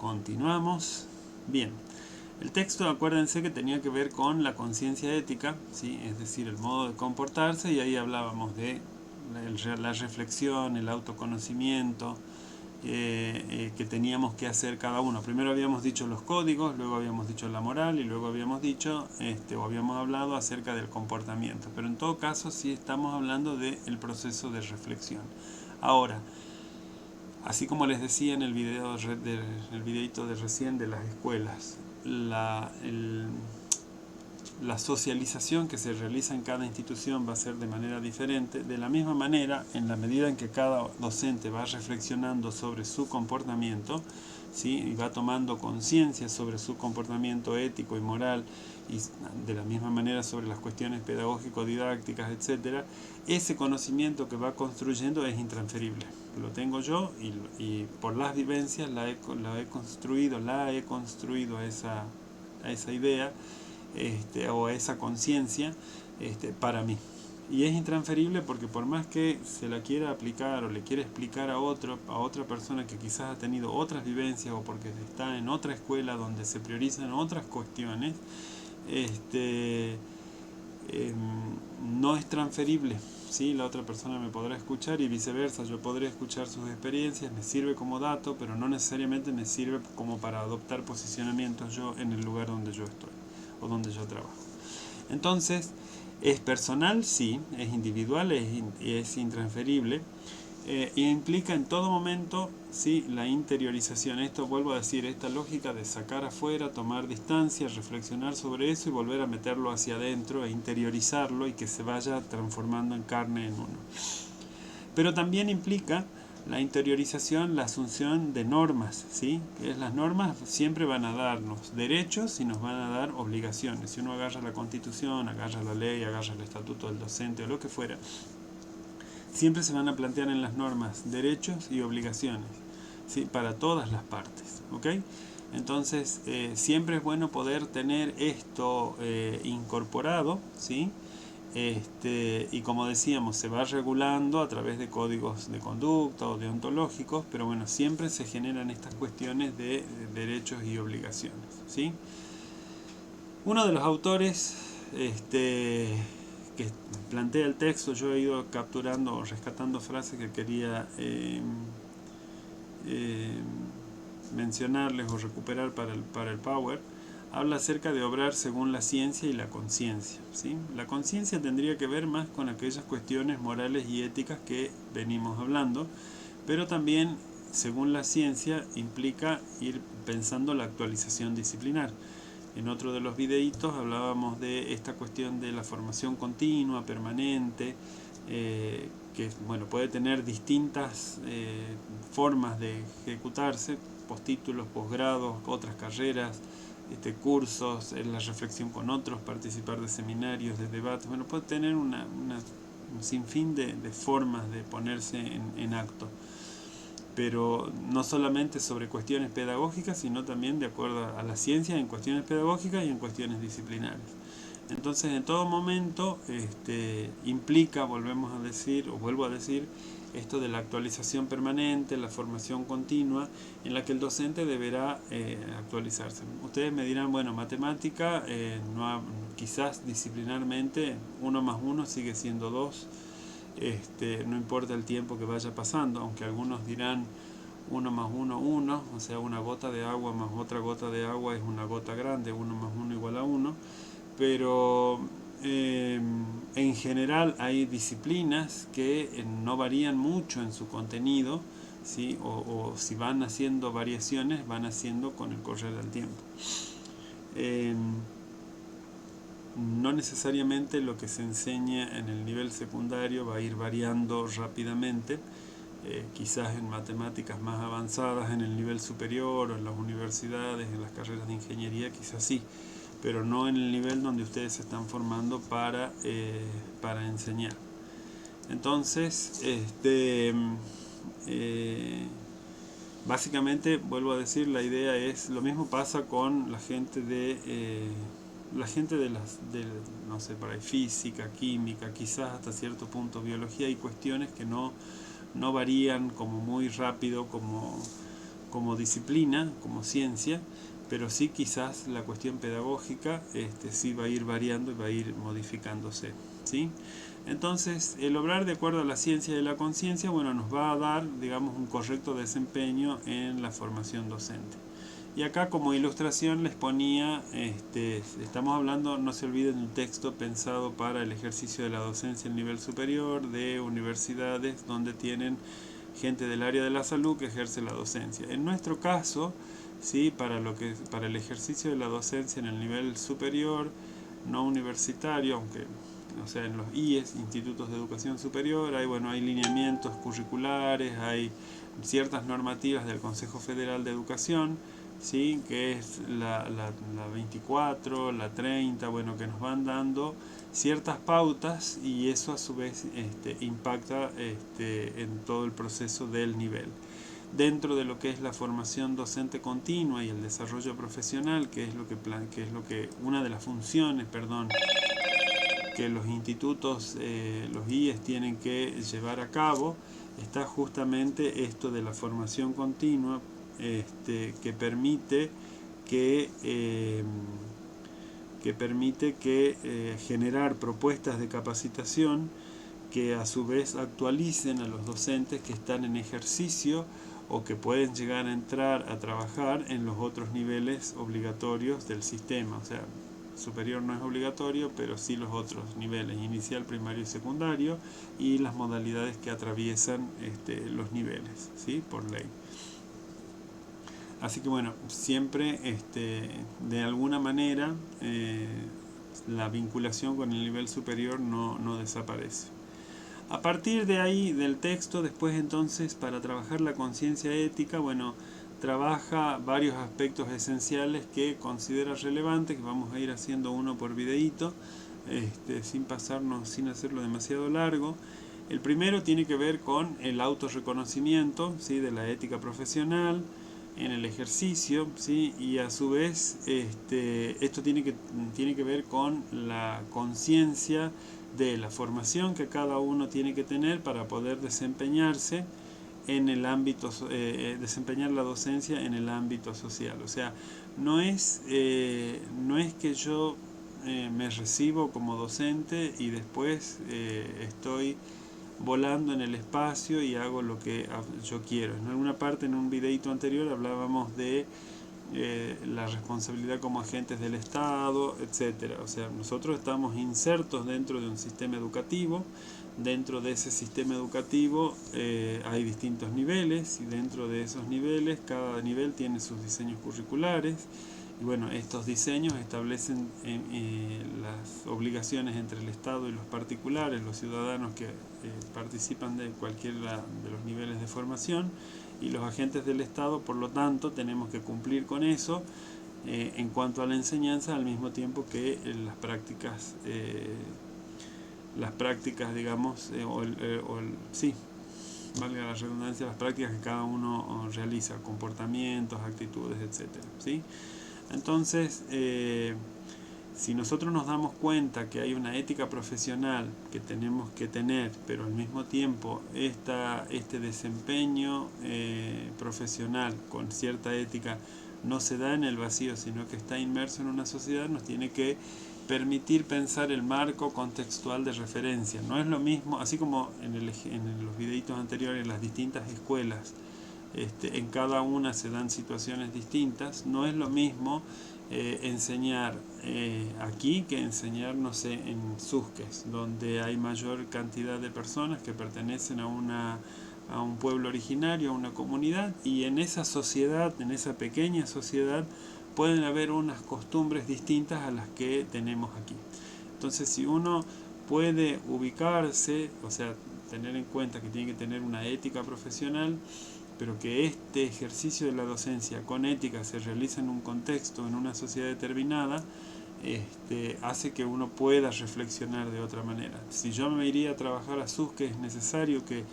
Continuamos. Bien, el texto, acuérdense que tenía que ver con la conciencia ética, ¿sí? Es decir, el modo de comportarse, y ahí hablábamos de la reflexión, el autoconocimiento, que teníamos que hacer cada uno. Primero habíamos dicho los códigos, luego habíamos dicho la moral y luego habíamos dicho, o habíamos hablado acerca del comportamiento. Pero en todo caso sí estamos hablando del proceso de reflexión. Ahora, así como les decía en el videito de recién de las escuelas, la socialización que se realiza en cada institución va a ser de manera diferente. De la misma manera, en la medida en que cada docente va reflexionando sobre su comportamiento, ¿sí? Y va tomando conciencia sobre su comportamiento ético y moral, y de la misma manera sobre las cuestiones pedagógico-didácticas, etc., ese conocimiento que va construyendo es intransferible. Lo tengo yo y por las vivencias la he construido a esa idea, o a esa conciencia, para mí. Y es intransferible porque por más que se la quiera aplicar o le quiera explicar a otra persona que quizás ha tenido otras vivencias, o porque está en otra escuela donde se priorizan otras cuestiones, no es transferible, ¿sí? La otra persona me podrá escuchar y viceversa, yo podré escuchar sus experiencias, me sirve como dato, pero no necesariamente me sirve como para adoptar posicionamientos yo en el lugar donde yo estoy o donde yo trabajo. Entonces, es personal, sí, es individual, es intransferible, e implica en todo momento, sí, la interiorización. Esto, vuelvo a decir, esta lógica de sacar afuera, tomar distancia, reflexionar sobre eso y volver a meterlo hacia adentro e interiorizarlo y que se vaya transformando en carne en uno. Pero también implica la interiorización, la asunción de normas, ¿sí? Que las normas siempre van a darnos derechos y nos van a dar obligaciones. Si uno agarra la Constitución, agarra la ley, agarra el estatuto del docente o lo que fuera, siempre se van a plantear en las normas derechos y obligaciones, ¿sí? Para todas las partes, ¿ok? Entonces, siempre es bueno poder tener esto incorporado, ¿sí? Y como decíamos, se va regulando a través de códigos de conducta o deontológicos, pero bueno, siempre se generan estas cuestiones de derechos y obligaciones, ¿sí? Uno de los autores que plantea el texto, yo he ido capturando o rescatando frases que quería mencionarles o recuperar para el Power. Habla acerca de obrar según la ciencia y la conciencia, ¿sí? La conciencia tendría que ver más con aquellas cuestiones morales y éticas que venimos hablando, pero también, según la ciencia, implica ir pensando la actualización disciplinar. En otro de los videitos hablábamos de esta cuestión de la formación continua, permanente, que bueno, puede tener distintas formas de ejecutarse, postítulos, posgrados, otras carreras, cursos, la reflexión con otros, participar de seminarios, de debates. Bueno, puede tener un sinfín de formas de ponerse en acto, pero no solamente sobre cuestiones pedagógicas, sino también de acuerdo a la ciencia en cuestiones pedagógicas y en cuestiones disciplinares. Entonces, en todo momento implica, volvemos a decir, o vuelvo a decir, esto de la actualización permanente, la formación continua, en la que el docente deberá actualizarse. Ustedes me dirán, bueno, matemática, quizás disciplinarmente 1 más 1 sigue siendo 2, no importa el tiempo que vaya pasando, aunque algunos dirán 1 más 1, 1, o sea, una gota de agua más otra gota de agua es una gota grande, 1 más 1 igual a 1, pero en general hay disciplinas que no varían mucho en su contenido, ¿sí? O si van haciendo variaciones, van haciendo con el correr del tiempo. No necesariamente lo que se enseña en el nivel secundario va a ir variando rápidamente, quizás en matemáticas más avanzadas en el nivel superior o en las universidades, en las carreras de ingeniería, quizás sí, pero no en el nivel donde ustedes se están formando para enseñar. Entonces, básicamente, vuelvo a decir, la idea es, lo mismo pasa con la gente de no sé, por ahí física, química, quizás hasta cierto punto biología, y cuestiones que no varían como muy rápido, como como disciplina, como ciencia, pero sí quizás la cuestión pedagógica sí va a ir variando y va a ir modificándose, ¿sí? Entonces, el obrar de acuerdo a la ciencia de la conciencia, bueno, nos va a dar, digamos, un correcto desempeño en la formación docente. Y acá como ilustración les ponía, estamos hablando, no se olviden, de un texto pensado para el ejercicio de la docencia en nivel superior, de universidades donde tienen gente del área de la salud que ejerce la docencia. En nuestro caso, ¿sí? para el ejercicio de la docencia en el nivel superior, no universitario, aunque, o sea, en los IES, Institutos de Educación Superior, hay lineamientos curriculares, hay ciertas normativas del Consejo Federal de Educación, ¿sí? Que es la 24, la 30, bueno, que nos van dando ciertas pautas, y eso a su vez impacta en todo el proceso del nivel. Dentro de lo que es la formación docente continua y el desarrollo profesional, que es una de las funciones, que los institutos, los IES tienen que llevar a cabo, está justamente esto de la formación continua, que permite generar propuestas de capacitación que a su vez actualicen a los docentes que están en ejercicio o que pueden llegar a entrar a trabajar en los otros niveles obligatorios del sistema. O sea, superior no es obligatorio, pero sí los otros niveles, inicial, primario y secundario, y las modalidades que atraviesan los niveles, ¿sí? Por ley. Así que bueno, siempre de alguna manera la vinculación con el nivel superior no desaparece. A partir de ahí, del texto, después entonces, para trabajar la conciencia ética, bueno, trabaja varios aspectos esenciales que considera relevantes, que vamos a ir haciendo uno por videíto, sin hacerlo demasiado largo. El primero tiene que ver con el autorreconocimiento, ¿sí? De la ética profesional en el ejercicio, ¿sí? Y a su vez esto tiene que ver con la conciencia de la formación que cada uno tiene que tener para poder desempeñarse en el ámbito, desempeñar la docencia en el ámbito social. O sea, no es que yo me recibo como docente y después estoy volando en el espacio y hago lo que yo quiero. En alguna parte, en un videito anterior, hablábamos de la responsabilidad como agentes del Estado, etcétera. O sea, nosotros estamos insertos dentro de un sistema educativo. Dentro de ese sistema educativo hay distintos niveles, y dentro de esos niveles, cada nivel tiene sus diseños curriculares. Y bueno, estos diseños establecen las obligaciones entre el Estado y los particulares, los ciudadanos que participan de cualquiera de los niveles de formación, y los agentes del Estado, por lo tanto, tenemos que cumplir con eso en cuanto a la enseñanza, al mismo tiempo que las prácticas, digamos, valga la redundancia, las prácticas que cada uno realiza, comportamientos, actitudes, etcétera, ¿sí? Entonces, si nosotros nos damos cuenta que hay una ética profesional que tenemos que tener, pero al mismo tiempo este desempeño profesional con cierta ética no se da en el vacío, sino que está inmerso en una sociedad, nos tiene que permitir pensar el marco contextual de referencia. No es lo mismo, así como en los videitos anteriores, las distintas escuelas, en cada una se dan situaciones distintas. No es lo mismo enseñar aquí que enseñar, no sé, en Susques, donde hay mayor cantidad de personas que pertenecen a un pueblo originario, a una comunidad, y en esa sociedad, en esa pequeña sociedad, pueden haber unas costumbres distintas a las que tenemos aquí. Entonces, si uno puede ubicarse, o sea, tener en cuenta que tiene que tener una ética profesional, pero que este ejercicio de la docencia con ética se realiza en un contexto, en una sociedad determinada, hace que uno pueda reflexionar de otra manera. Si yo me iría a trabajar a Susques, es necesario que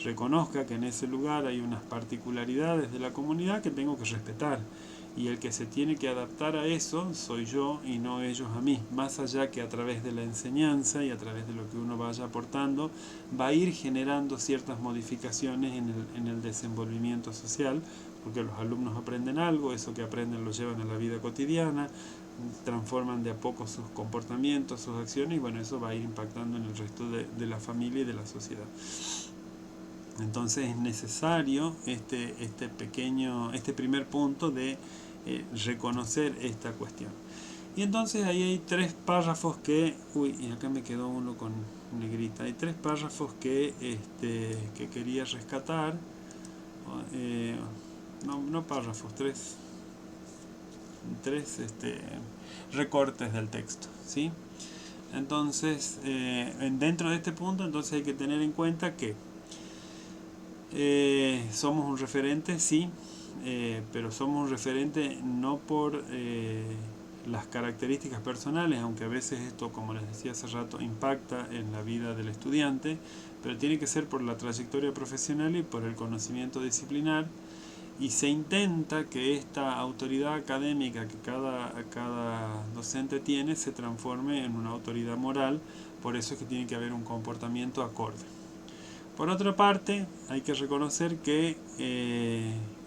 reconozca que en ese lugar hay unas particularidades de la comunidad que tengo que respetar, y el que se tiene que adaptar a eso soy yo y no ellos a mí, más allá que a través de la enseñanza y a través de lo que uno vaya aportando va a ir generando ciertas modificaciones en el desenvolvimiento social, porque los alumnos aprenden algo, eso que aprenden lo llevan a la vida cotidiana, transforman de a poco sus comportamientos, sus acciones, y bueno, eso va a ir impactando en el resto de la familia y de la sociedad. Entonces es necesario este primer punto de reconocer esta cuestión. Y entonces ahí hay 3 párrafos que, y acá me quedó uno con negrita, hay 3 párrafos que quería rescatar, no párrafos, 3 recortes del texto, ¿sí? Entonces, dentro de este punto, entonces hay que tener en cuenta que somos un referente, sí, pero somos un referente no por las características personales, aunque a veces esto, como les decía hace rato, impacta en la vida del estudiante, pero tiene que ser por la trayectoria profesional y por el conocimiento disciplinar, y se intenta que esta autoridad académica que cada docente tiene se transforme en una autoridad moral. Por eso es que tiene que haber un comportamiento acorde. Por otra parte, hay que reconocer que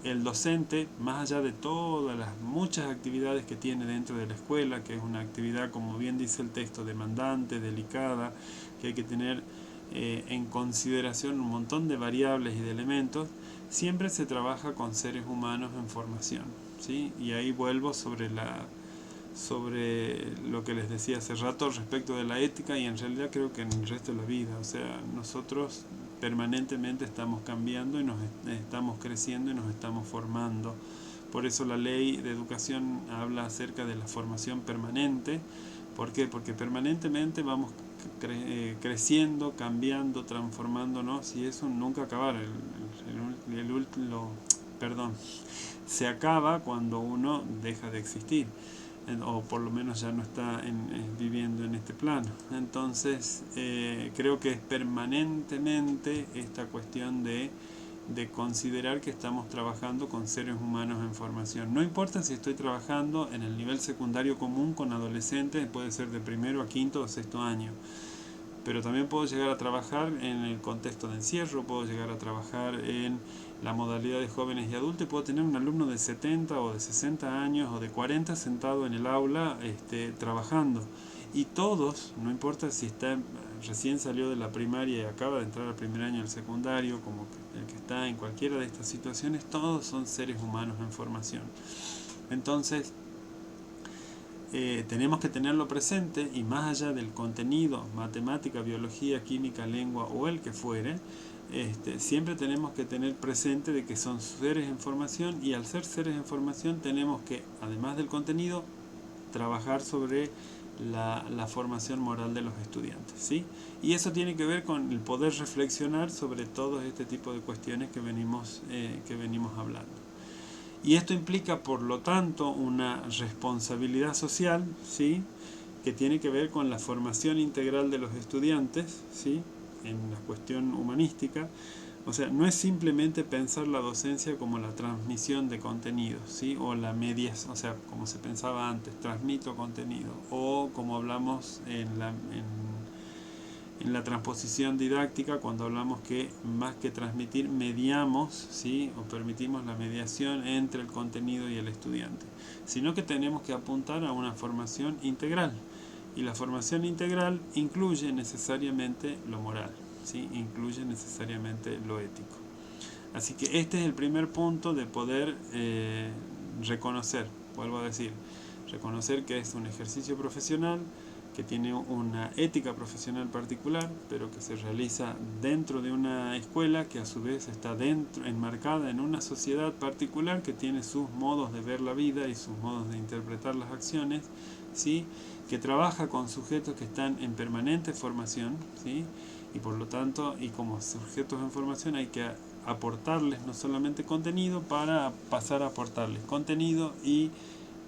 el docente, más allá de todas las muchas actividades que tiene dentro de la escuela, que es una actividad, como bien dice el texto, demandante, delicada, que hay que tener en consideración un montón de variables y de elementos, siempre se trabaja con seres humanos en formación, ¿sí? Y ahí vuelvo sobre lo que les decía hace rato respecto de la ética, y en realidad creo que en el resto de la vida, o sea, nosotros permanentemente estamos cambiando y nos estamos creciendo y nos estamos formando. Por eso la ley de educación habla acerca de la formación permanente. ¿Por qué? Porque permanentemente vamos creciendo, cambiando, transformándonos, y eso nunca acabará. Se acaba cuando uno deja de existir, o por lo menos ya no está viviendo en este plano. Entonces creo que es permanentemente esta cuestión de considerar que estamos trabajando con seres humanos en formación. No importa si estoy trabajando en el nivel secundario común con adolescentes, puede ser de primero a quinto o sexto año, pero también puedo llegar a trabajar en el contexto de encierro, puedo llegar a trabajar en la modalidad de jóvenes y adultos, puedo tener un alumno de 70 o de 60 años o de 40 sentado en el aula trabajando. Y todos, no importa si recién salió de la primaria y acaba de entrar al primer año del secundario, como el que está en cualquiera de estas situaciones, todos son seres humanos en formación. Entonces, tenemos que tenerlo presente, y más allá del contenido, matemática, biología, química, lengua o el que fuere, siempre tenemos que tener presente de que son seres en formación, y al ser seres en formación tenemos que, además del contenido, trabajar sobre la formación moral de los estudiantes, ¿sí? Y eso tiene que ver con el poder reflexionar sobre todo este tipo de cuestiones que venimos hablando. Y esto implica, por lo tanto, una responsabilidad social, ¿sí?, que tiene que ver con la formación integral de los estudiantes, ¿sí?, en la cuestión humanística. O sea, no es simplemente pensar la docencia como la transmisión de contenidos, ¿sí?, o la medias, o sea, como se pensaba antes, transmito contenido, o como hablamos en la transposición didáctica, cuando hablamos que más que transmitir, mediamos, ¿sí?, o permitimos la mediación entre el contenido y el estudiante, sino que tenemos que apuntar a una formación integral, y la formación integral incluye necesariamente lo moral, ¿sí?, incluye necesariamente lo ético. Así que este es el primer punto de poder reconocer, vuelvo a decir, reconocer que es un ejercicio profesional, que tiene una ética profesional particular, pero que se realiza dentro de una escuela que a su vez está enmarcada en una sociedad particular que tiene sus modos de ver la vida y sus modos de interpretar las acciones, ¿sí?, que trabaja con sujetos que están en permanente formación, ¿sí?, y por lo tanto, y como sujetos en formación, hay que aportarles no solamente contenido, para pasar a aportarles contenido y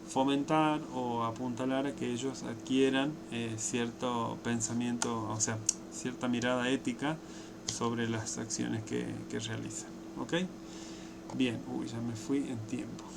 fomentar o apuntalar a que ellos adquieran cierto pensamiento, o sea, cierta mirada ética sobre las acciones que realizan. ¿Ok? Bien, ya me fui en tiempo.